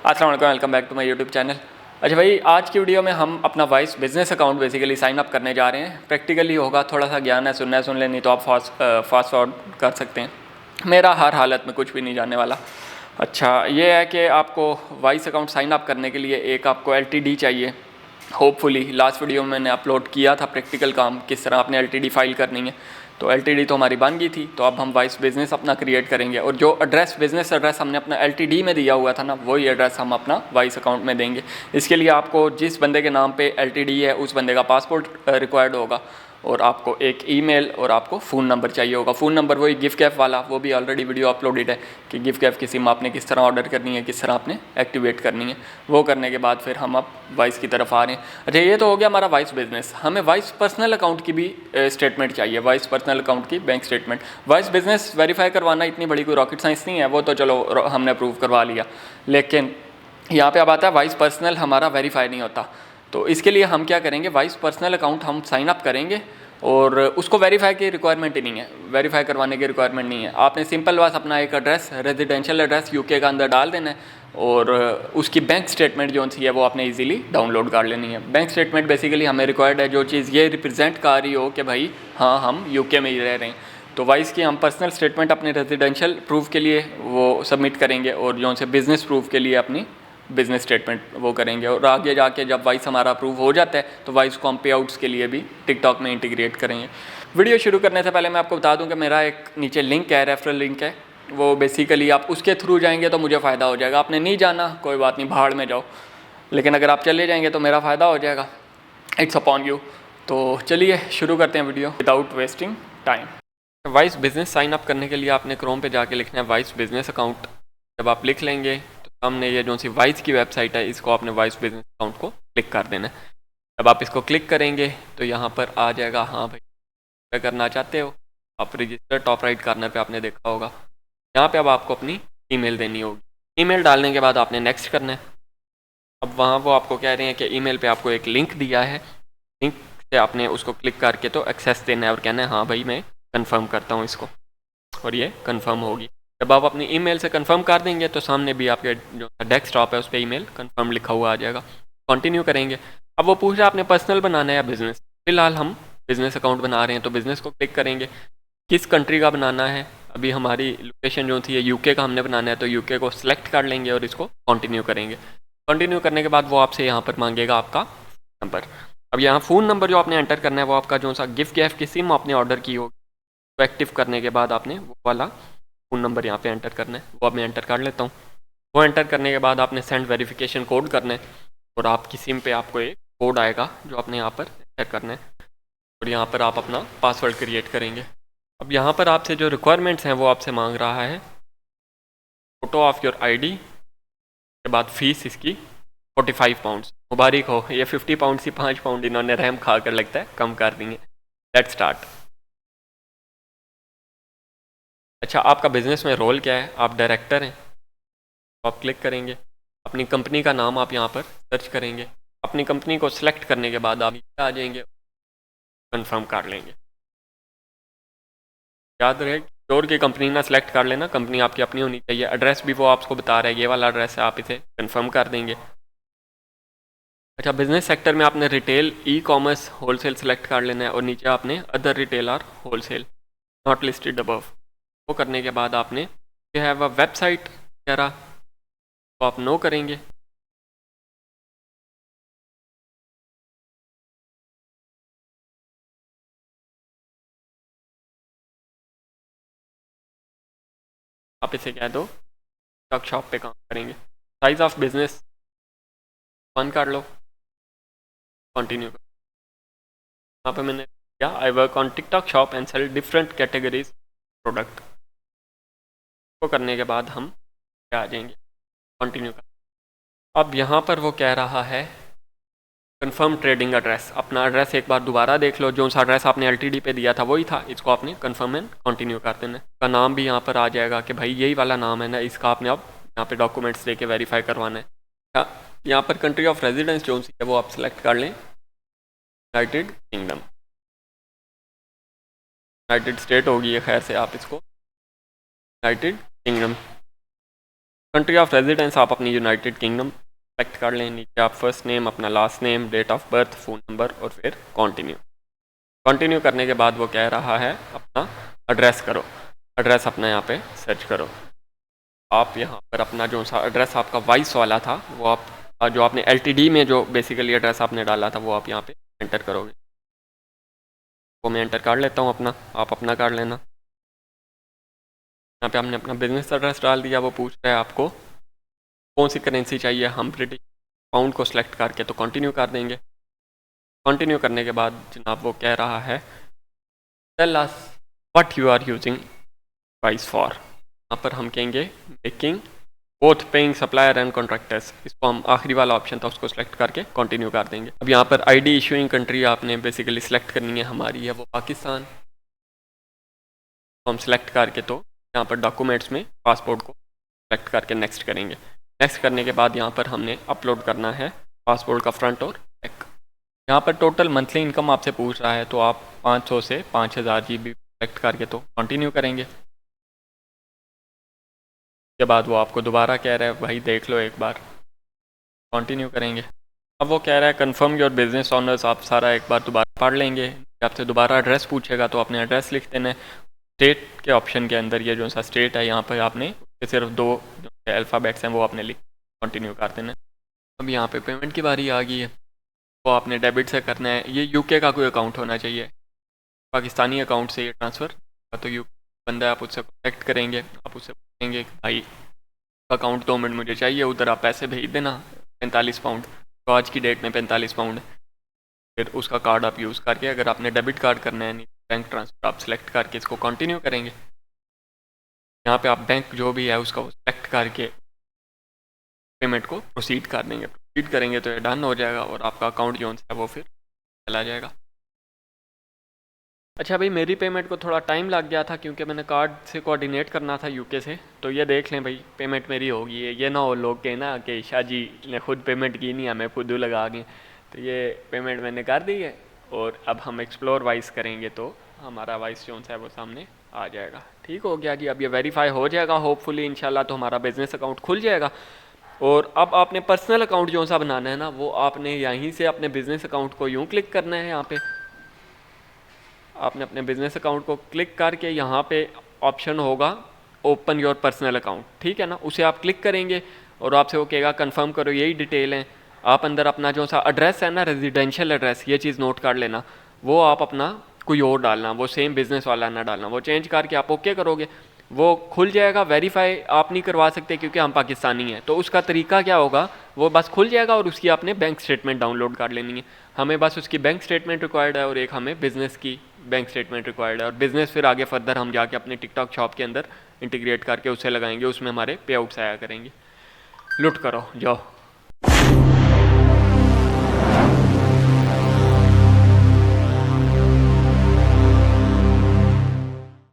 अस्सलाम वालेकुम, welcome back to my YouTube channel. अच्छा भाई, आज की वीडियो में हम अपना Wise business account basically sign up करने जा रहे हैं। प्रैक्टिकली होगा, थोड़ा सा ज्ञान है, सुनना है सुन लें, नहीं तो आप फास्ट फॉरवर्ड कर सकते हैं। मेरा हर हालत में कुछ भी नहीं जानने वाला। अच्छा, ये है कि आपको वाइस अकाउंट साइन अप करने के लिए एक आपको LTD चाहिए। होपफुली लास्ट वीडियो में मैंने अपलोड किया था प्रैक्टिकल काम, किस तरह आपने LTD फाइल करनी है। तो LTD तो हमारी बन गई थी, तो अब हम वाइस बिज़नेस अपना क्रिएट करेंगे और जो एड्रेस बिज़नेस एड्रेस हमने अपना LTD में दिया हुआ था ना, वही एड्रेस हम अपना वाइस अकाउंट में देंगे। इसके लिए आपको जिस बंदे के नाम पे LTD है उस बंदे का पासपोर्ट रिक्वायर्ड होगा और आपको एक ईमेल और आपको फ़ोन नंबर चाहिए होगा। फ़ोन नंबर वही गिफ्ट कैफ वाला, वो भी ऑलरेडी वीडियो अपलोडेड है कि गिफ्ट कैफ की सिम आपने किस तरह ऑर्डर करनी है, किस तरह आपने एक्टिवेट करनी है। वो करने के बाद फिर हम अब वाइस की तरफ आ रहे हैं। अच्छा, ये तो हो गया हमारा वाइस बिजनेस। हमें वाइस पर्सनल अकाउंट की भी स्टेटमेंट चाहिए, वाइस पर्सनल अकाउंट की bank statement. Vice business verify करवाना इतनी बड़ी कोई रॉकेट साइंस नहीं है, वो तो चलो हमने अप्रूव करवा लिया। लेकिन यहाँ पे अब आता है वाइस पर्सनल हमारा वेरीफाई नहीं होता। तो इसके लिए हम क्या करेंगे, वाइस पर्सनल अकाउंट हम साइन अप करेंगे और उसको वेरीफाई की रिक्वायरमेंट ही नहीं है, वेरीफाई करवाने की रिक्वायरमेंट नहीं है। आपने सिंपल बस अपना एक एड्रेस, रेजिडेंशियल एड्रेस UK का अंदर डाल देना है और उसकी बैंक स्टेटमेंट जो सी है वो आपने इजीली डाउनलोड कर लेनी है। बैंक स्टेटमेंट बेसिकली हमें रिक्वायर्ड है जो चीज़ ये रिप्रेजेंट कर रही हो कि भाई हाँ हम UK में ही रह रहे हैं। तो वाइस की हम पर्सनल स्टेटमेंट अपने रेजिडेंशियल प्रूफ के लिए वो सबमिट करेंगे और जो से बिज़नेस प्रूफ के लिए अपनी बिजनेस स्टेटमेंट वो करेंगे। और आगे जाके जब वाइस हमारा अप्रूव हो जाता है तो वाइस को हम पे आउट्स के लिए भी टिकटॉक में इंटीग्रेट करेंगे। वीडियो शुरू करने से पहले मैं आपको बता दूं कि मेरा एक नीचे लिंक है, रेफरल लिंक है, वो बेसिकली आप उसके थ्रू जाएंगे तो मुझे फ़ायदा हो जाएगा। आपने नहीं जाना कोई बात नहीं, भाड़ में जाओ, लेकिन अगर आप चले जाएंगे तो मेरा फ़ायदा हो जाएगा। It's upon you. तो चलिए शुरू करते हैं video without wasting time. Wise business sign up करने के लिए आपने क्रोम पे जाके लिखना है वाइस बिजनेस अकाउंट। जब आप लिख लेंगे तो सामने ये जो सी वाइस की वेबसाइट है, इसको आपने वाइस बिजनेस अकाउंट को क्लिक कर देना है। जब आप इसको क्लिक करेंगे तो यहाँ पर आ जाएगा, हाँ भाई क्या करना चाहते हो आप, रजिस्टर टॉप राइट कॉर्नर पे आपने देखा होगा। यहाँ पे अब आपको अपनी ईमेल देनी होगी। ईमेल डालने के बाद आपने नेक्स्ट करना है। अब वहाँ वो आपको कह रहे हैं कि ईमेल पे आपको एक लिंक दिया है, लिंक से आपने उसको क्लिक करके तो एक्सेस देना है और कहना है हाँ भाई मैं कंफर्म करता हूँ इसको, और ये कंफर्म होगी। जब आप अपनी ईमेल से कंफर्म कर देंगे तो सामने भी आपके जो डेस्कटॉप है उस पर ईमेल कंफर्म लिखा हुआ आ जाएगा। कंटिन्यू करेंगे। अब वो पूछ रहा है आपने पर्सनल बनाना है या बिजनेस। फिलहाल हम बिजनेस अकाउंट बना रहे हैं तो बिजनेस को क्लिक करेंगे। किस कंट्री का बनाना है, अभी हमारी लोकेशन जो थी UK का हमने बनाना है तो UK को सिलेक्ट कर लेंगे और इसको कंटिन्यू करेंगे। कंटिन्यू करने के बाद वो आपसे यहाँ पर मांगेगा आपका नंबर। अब यहाँ फ़ोन नंबर जो आपने एंटर करना है वो आपका जो सा गिफ्ट गैफ की सिम आपने ऑर्डर की होगी, तो एक्टिव करने के बाद आपने वो वाला फ़ोन नंबर यहाँ पे एंटर करना है। वो अब मैं एंटर कर लेता हूँ। वो एंटर करने के बाद आपने सेंड वेरिफिकेशन कोड करना है और आपकी सिम पे आपको एक कोड आएगा जो आपने यहाँ पर एंटर करना है और यहाँ पर आप अपना पासवर्ड क्रिएट करेंगे। अब यहाँ पर आपसे जो रिक्वायरमेंट्स हैं वो आपसे मांग रहा है फ़ोटो ऑफ योर ID, के बाद फीस इसकी 45 पाउंड्स। मुबारक हो, ये 50 पाउंड से 5 पाउंड इन्होंने रैम खा कर लगता है कम कर दी है। Let's start. अच्छा, आपका बिजनेस में रोल क्या है, आप डायरेक्टर हैं तो आप क्लिक करेंगे। अपनी कंपनी का नाम आप यहाँ पर सर्च करेंगे। अपनी कंपनी को सिलेक्ट करने के बाद आप आ जाएंगे, कंफर्म कर लेंगे। याद रहे स्टोर की कंपनी ना सिलेक्ट कर लेना, कंपनी आपकी अपनी होनी चाहिए। एड्रेस भी वो आपको बता रहा है, ये वाला एड्रेस है, आप इसे कंफर्म कर देंगे। अच्छा, बिजनेस सेक्टर में आपने रिटेल, ई-कॉमर्स, होलसेल सेलेक्ट कर लेना है और नीचे आपने अदर रिटेल और होलसेल नॉट लिस्टेड अबव। वो करने के बाद आपने यू हैव अ वेबसाइट वगैरह तो आप नो करेंगे। आप इसे कह दो वर्कशॉप पे काम करेंगे। साइज ऑफ बिजनेस वन कर लो, कंटिन्यू करो। यहाँ पे मैंने किया I work on TikTok shop and sell different categories product. को करने के बाद हम क्या आ जाएंगे, कंटिन्यू कर। अब यहाँ पर वो कह रहा है कंफर्म ट्रेडिंग एड्रेस। अपना एड्रेस एक बार दोबारा देख लो, जो सा एड्रेस आपने LTD पे दिया था वही था, इसको आपने कंफर्म एंड कंटिन्यू कर देना। का नाम भी यहाँ पर आ जाएगा कि भाई यही वाला नाम है ना, इसका आपने अब यहाँ पे डॉक्यूमेंट्स लेके वेरीफाई करवाना है। यहाँ पर कंट्री ऑफ रेजिडेंस जो सी है वो आप सिलेक्ट कर लें, यूनाइटेड किंगडम। यूनाइटेड स्टेट होगी ये, खैर से आप इसको United Kingdom country of residence आप अपनी यूनाइटेड किंगडम सेलेक्ट कर लें। नीचे आप फर्स्ट नेम, अपना last name, date of birth, phone number और फिर कंटिन्यू करने के बाद वो कह रहा है अपना एड्रेस करो। एड्रेस अपना यहाँ पे सर्च करो। आप यहाँ पर अपना जो सा एड्रेस आपका वॉइस वाला था वो आप जो आपने LTD में जो बेसिकली एड्रेस आपने डाला था वो आप यहाँ पे एंटर करोगे। वो मैं एंटर कर लेता हूँ अपना, आप अपना कर लेना। यहाँ पे हमने अपना बिजनेस एड्रेस डाल दिया। वो पूछ रहा है आपको कौन सी करेंसी चाहिए। हम ब्रिटिश पाउंड को सिलेक्ट करके तो कंटिन्यू कर देंगे। कंटिन्यू करने के बाद जनाब वो कह रहा है tell us what you are using price for. यहाँ पर हम कहेंगे making both paying supplier and contractors. इसको हम आखिरी वाला ऑप्शन था उसको सिलेक्ट करके कंटिन्यू कर देंगे। अब यहाँ पर ID इशूइंग कंट्री आपने बेसिकली सिलेक्ट करनी है, हमारी है वो पाकिस्तान। तो हम सिलेक्ट करके तो यहाँ पर डॉक्यूमेंट्स में पासपोर्ट को सिलेक्ट करके नेक्स्ट करेंगे। नेक्स्ट करने के बाद यहाँ पर हमने अपलोड करना है पासपोर्ट का फ्रंट और बैक। यहाँ पर टोटल मंथली इनकम आपसे पूछ रहा है तो आप 500 से 5000 GB सेलेक्ट करके तो कंटिन्यू करेंगे। के बाद वो आपको दोबारा कह रहा है भाई देख लो एक बार, कंटिन्यू करेंगे। अब वो कह रहा है कंफर्म योर बिजनेस ऑनर्स। आप सारा एक बार दोबारा पढ़ लेंगे। आपसे दोबारा एड्रेस पूछेगा तो आपने एड्रेस लिख देना है। स्टेट के ऑप्शन के अंदर ये जो सा स्टेट है यहाँ पर आपने सिर्फ 2 जो अल्फ़ाबेट्स हैं वो आपने लिख कंटिन्यू कर देना है। अब यहाँ पे पेमेंट की बारी आ गई है। वो आपने डेबिट से करना है। ये UK का कोई अकाउंट होना चाहिए, पाकिस्तानी अकाउंट से ये ट्रांसफ़र तो बंदा है, आप उससे कॉन्टेक्ट करेंगे। आप उससे पूछेंगे भाई अकाउंट 2 मिनट मुझे चाहिए, उधर आप पैसे भेज देना 45 पाउंड। तो आज की डेट में 45 पाउंड। फिर उसका कार्ड आप यूज़ करके अगर आपने डेबिट कार्ड करना है बैंक ट्रांसफ़र आप सिलेक्ट करके इसको कंटिन्यू करेंगे। यहाँ पे आप बैंक जो भी है उसका सिलेक्ट करके पेमेंट को प्रोसीड कर देंगे। प्रोसीड करेंगे तो ये डन हो जाएगा और आपका अकाउंट जो है वो फिर चला जाएगा। अच्छा भाई मेरी पेमेंट को थोड़ा टाइम लग गया था क्योंकि मैंने कार्ड से कोऑर्डिनेट करना था UK से। तो ये देख लें भाई पेमेंट मेरी हो गई है। ये ना हो लोग कहना कि शाह जी ने खुद पेमेंट की नहीं, हमें खुद लगा गए। तो ये पेमेंट मैंने कर दी है और अब हम एक्सप्लोर वाइस करेंगे तो हमारा वाइस जो है वो सामने आ जाएगा। ठीक हो गया जी। अब ये वेरीफाई हो जाएगा होपफुली इंशाल्लाह, तो हमारा बिजनेस अकाउंट खुल जाएगा। और अब आपने पर्सनल अकाउंट जो सा बनाना है ना वो आपने यहीं से अपने बिजनेस अकाउंट को यूँ क्लिक करना है। यहाँ पे आपने अपने बिजनेस अकाउंट को क्लिक करके यहाँ पे ऑप्शन होगा ओपन योर पर्सनल अकाउंट, ठीक है ना। उसे आप क्लिक करेंगे और आपसे वो कहेगा कंफर्म करो, यही डिटेल है। आप अंदर अपना जो सा एड्रेस है ना रेजिडेंशियल एड्रेस, ये चीज़ नोट कर लेना, वो आप अपना कोई और डालना, वो सेम बिजनेस वाला ना डालना। वो चेंज करके आप ओके करोगे, वो खुल जाएगा। वेरीफाई आप नहीं करवा सकते क्योंकि हम पाकिस्तानी हैं। तो उसका तरीका क्या होगा, वो बस खुल जाएगा और उसकी आपने बैंक स्टेटमेंट डाउनलोड कर लेनी है। हमें बस उसकी बैंक स्टेटमेंट रिक्वायर्ड है और एक हमें बिज़नेस की बैंक स्टेटमेंट रिक्वायर्ड है। और बिज़नेस फिर आगे फर्दर हम जाके अपने टिकटॉक शॉप के अंदर इंटीग्रेट करके उससे लगाएंगे, उसमें हमारे पे आउट्स आया करेंगे। लुट करो जाओ।